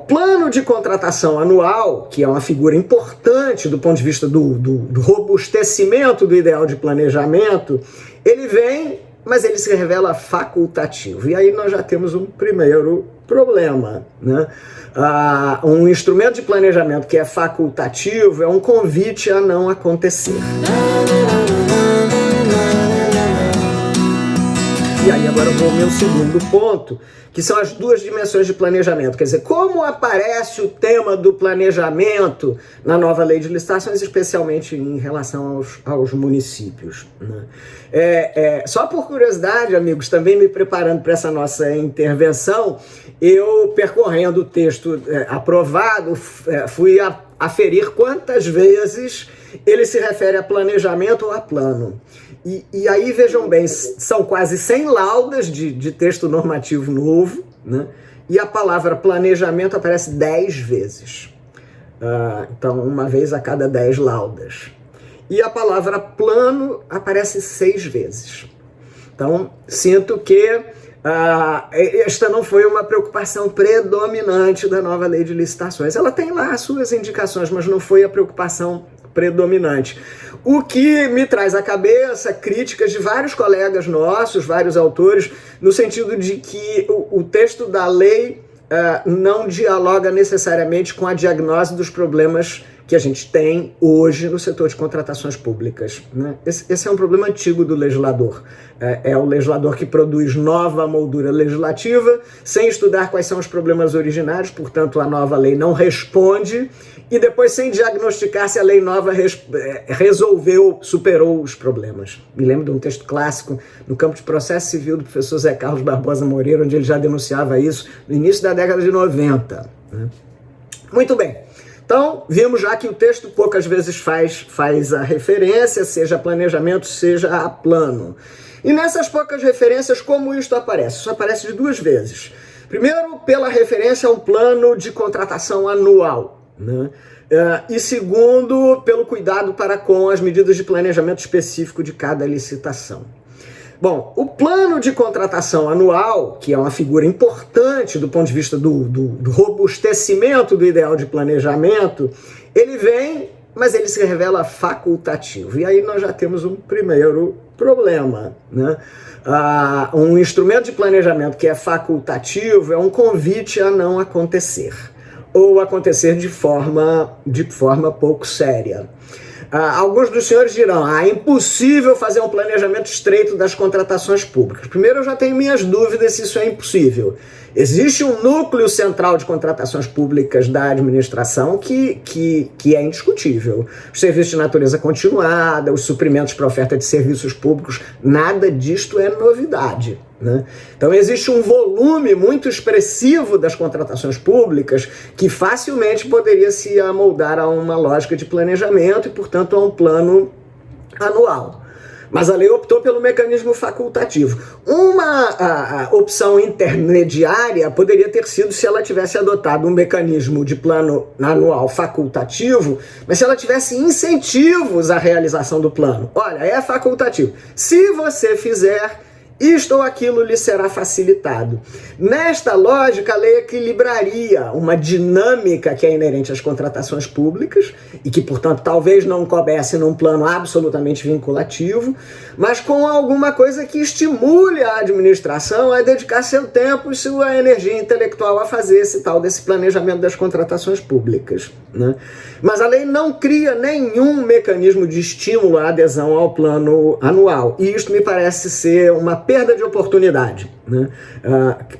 Plano de contratação anual, que é uma figura importante do ponto de vista do robustecimento do ideal de planejamento, ele vem, mas ele se revela facultativo. E aí nós já temos um primeiro problema, né? Um instrumento de planejamento que é facultativo é um convite a não acontecer. E aí agora eu vou ao meu segundo ponto, que são as duas dimensões de planejamento. Quer dizer, como aparece o tema do planejamento na nova lei de licitações, especialmente em relação aos municípios, né? Só por curiosidade, amigos, também me preparando para essa nossa intervenção, eu, percorrendo o texto aprovado, fui aferir quantas vezes ele se refere a planejamento ou a plano. E aí, vejam bem, são quase 100 laudas de texto normativo novo, né? E a palavra planejamento aparece 10 vezes. Então, uma vez a cada 10 laudas. E a palavra plano aparece 6 vezes. Então, sinto que esta não foi uma preocupação predominante da nova lei de licitações. Ela tem lá as suas indicações, mas não foi a preocupação predominante. O que me traz à cabeça críticas de vários colegas nossos, vários autores, no sentido de que o texto da lei não dialoga necessariamente com a diagnose dos problemas que a gente tem hoje no setor de contratações públicas, né? Esse é um problema antigo do legislador. É o legislador que produz nova moldura legislativa sem estudar quais são os problemas originários, portanto a nova lei não responde, e depois sem diagnosticar se a lei nova resolveu, superou os problemas. Me lembro de um texto clássico no campo de processo civil do professor Zé Carlos Barbosa Moreira, onde ele já denunciava isso no início da década de 90. Né? Muito bem. Então, vimos já que o texto poucas vezes faz a referência, seja a planejamento, seja a plano. E nessas poucas referências, como isto aparece? Isso aparece de duas vezes. Primeiro, pela referência a um plano de contratação anual, né? E segundo, pelo cuidado para com as medidas de planejamento específico de cada licitação. Bom, o plano de contratação anual, que é uma figura importante do ponto de vista do robustecimento do ideal de planejamento, ele vem, mas ele se revela facultativo. E aí nós já temos um primeiro problema, né? Um instrumento de planejamento que é facultativo é um convite a não acontecer, ou acontecer de forma pouco séria. Alguns dos senhores dirão, é impossível fazer um planejamento estreito das contratações públicas. Primeiro, eu já tenho minhas dúvidas se isso é impossível. Existe um núcleo central de contratações públicas da administração que é indiscutível. Os serviços de natureza continuada, os suprimentos para oferta de serviços públicos, nada disto é novidade, né? Então existe um volume muito expressivo das contratações públicas que facilmente poderia se amoldar a uma lógica de planejamento e, portanto, a um plano anual. Mas a lei optou pelo mecanismo facultativo. Uma opção intermediária poderia ter sido se ela tivesse adotado um mecanismo de plano anual facultativo, mas se ela tivesse incentivos à realização do plano. Olha, é facultativo. Se você fizer, isto ou aquilo lhe será facilitado. Nesta lógica, a lei equilibraria uma dinâmica que é inerente às contratações públicas e que, portanto, talvez não coubesse num plano absolutamente vinculativo, mas com alguma coisa que estimule a administração a dedicar seu tempo e sua energia intelectual a fazer desse planejamento das contratações públicas, né? Mas a lei não cria nenhum mecanismo de estímulo à adesão ao plano anual. E isto me parece ser uma perda de oportunidade, né?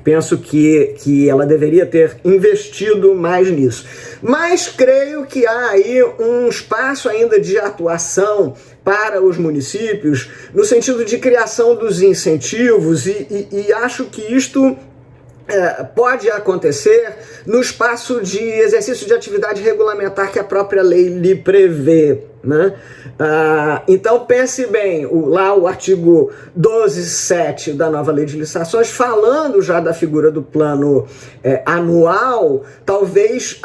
Penso que ela deveria ter investido mais nisso. Mas creio que há aí um espaço ainda de atuação para os municípios, no sentido de criação dos incentivos, e acho que isto pode acontecer no espaço de exercício de atividade regulamentar que a própria lei lhe prevê, né? Então pense bem, lá o artigo 12.7 da nova lei de licitações, falando já da figura do plano anual, talvez,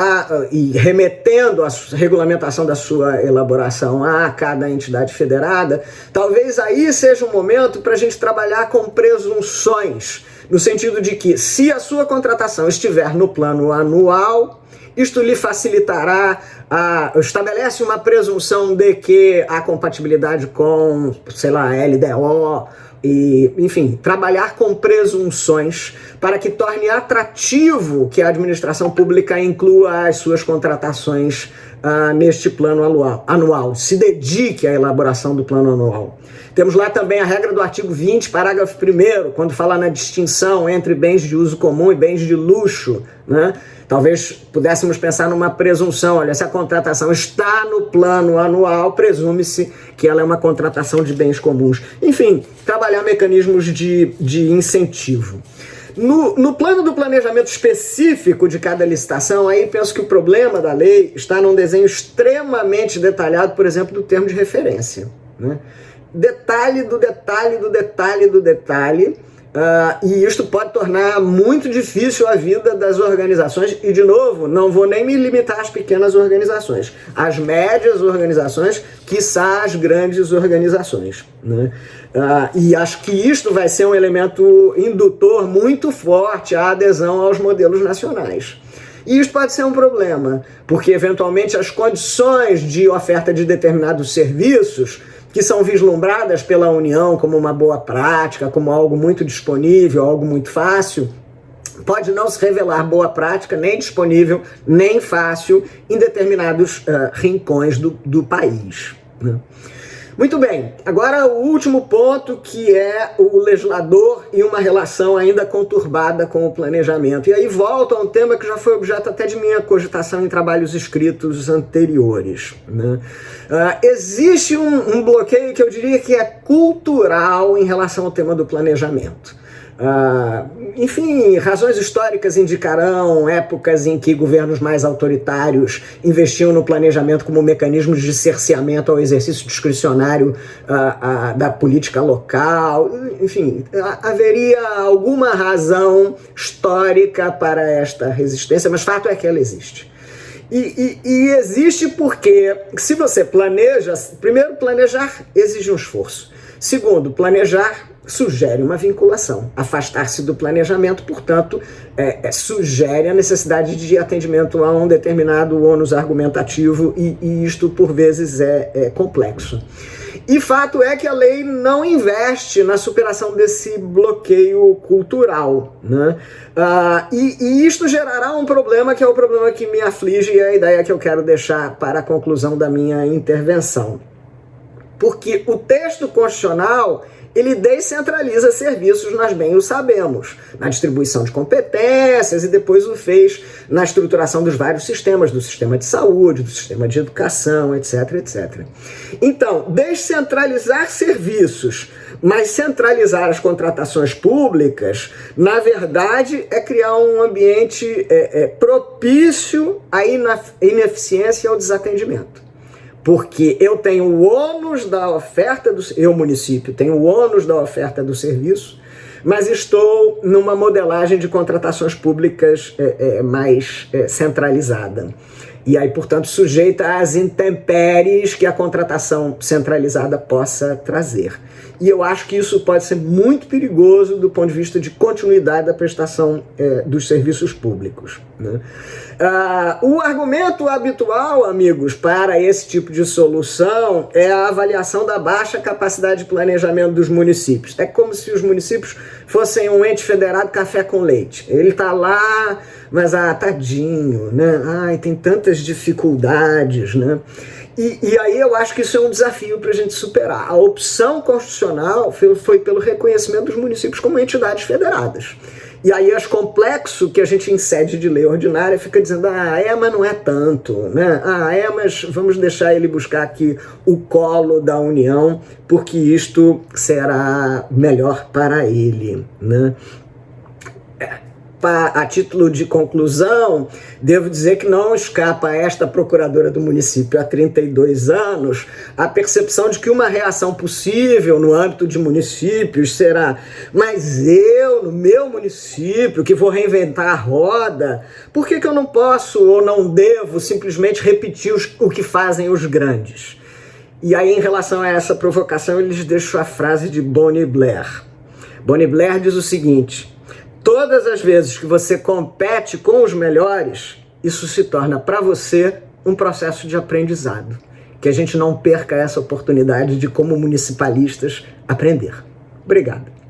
e remetendo a regulamentação da sua elaboração a cada entidade federada, talvez aí seja um momento para a gente trabalhar com presunções, no sentido de que, se a sua contratação estiver no plano anual, isto lhe facilitará, estabelece uma presunção de que há compatibilidade com, sei lá, LDO, e, enfim, trabalhar com presunções para que torne atrativo que a administração pública inclua as suas contratações neste plano anual, se dedique à elaboração do plano anual. Temos lá também a regra do artigo 20, parágrafo 1º, quando fala na distinção entre bens de uso comum e bens de luxo, né? Talvez pudéssemos pensar numa presunção, olha, se a contratação está no plano anual, presume-se que ela é uma contratação de bens comuns. Enfim, trabalhar mecanismos de incentivo. No plano do planejamento específico de cada licitação, aí penso que o problema da lei está num desenho extremamente detalhado, por exemplo, do termo de referência, né? Detalhe do detalhe do detalhe do detalhe, e isto pode tornar muito difícil a vida das organizações, e de novo, não vou nem me limitar às pequenas organizações, às médias organizações, quiçá às grandes organizações, né? E acho que isto vai ser um elemento indutor muito forte à adesão aos modelos nacionais. E isso pode ser um problema, porque eventualmente as condições de oferta de determinados serviços que são vislumbradas pela União como uma boa prática, como algo muito disponível, algo muito fácil, pode não se revelar boa prática, nem disponível, nem fácil em determinados rincões do país, né? Muito bem, agora o último ponto, que é o legislador e uma relação ainda conturbada com o planejamento. E aí volto a um tema que já foi objeto até de minha cogitação em trabalhos escritos anteriores, né? Existe um bloqueio que eu diria que é cultural em relação ao tema do planejamento. Enfim, razões históricas indicarão épocas em que governos mais autoritários investiam no planejamento como mecanismo de cerceamento ao exercício discricionário da política local. Enfim, haveria alguma razão histórica para esta resistência, mas fato é que ela existe. E existe porque, se você planeja, primeiro, planejar exige um esforço. Segundo, planejar sugere uma vinculação. Afastar-se do planejamento, portanto, sugere a necessidade de atendimento a um determinado ônus argumentativo, e isto, por vezes, é complexo. E fato é que a lei não investe na superação desse bloqueio cultural, né? E isto gerará um problema, que é o problema que me aflige, e é a ideia que eu quero deixar para a conclusão da minha intervenção. Porque o texto constitucional, ele descentraliza serviços, nós bem o sabemos, na distribuição de competências, e depois o fez na estruturação dos vários sistemas, do sistema de saúde, do sistema de educação, etc, etc. Então, descentralizar serviços, mas centralizar as contratações públicas, na verdade, é criar um ambiente propício à ineficiência e ao desatendimento. Porque eu tenho o ônus da oferta, eu, município, tenho o ônus da oferta do serviço, mas estou numa modelagem de contratações públicas mais centralizada. E aí, portanto, sujeita às intempéries que a contratação centralizada possa trazer. E eu acho que isso pode ser muito perigoso do ponto de vista de continuidade da prestação dos serviços públicos, né? O argumento habitual, amigos, para esse tipo de solução é a avaliação da baixa capacidade de planejamento dos municípios. É como se os municípios fossem um ente federado café com leite. Ele está lá, mas tadinho, né? Ai, tem tantas dificuldades, né? E aí eu acho que isso é um desafio para a gente superar. A opção constitucional foi pelo reconhecimento dos municípios como entidades federadas. E aí acho complexo que a gente, em sede de lei ordinária, fica dizendo, mas não é tanto, né? Mas vamos deixar ele buscar aqui o colo da União, porque isto será melhor para ele, né? A título de conclusão, devo dizer que não escapa a esta procuradora do município há 32 anos a percepção de que uma reação possível no âmbito de municípios será: mas eu, no meu município, que vou reinventar a roda, por que eu não posso ou não devo simplesmente repetir o que fazem os grandes? E aí, em relação a essa provocação, eles deixam a frase de Bonnie Blair. Bonnie Blair diz o seguinte: Todas as vezes que você compete com os melhores, isso se torna para você um processo de aprendizado. Que a gente não perca essa oportunidade de, como municipalistas, aprender. Obrigado.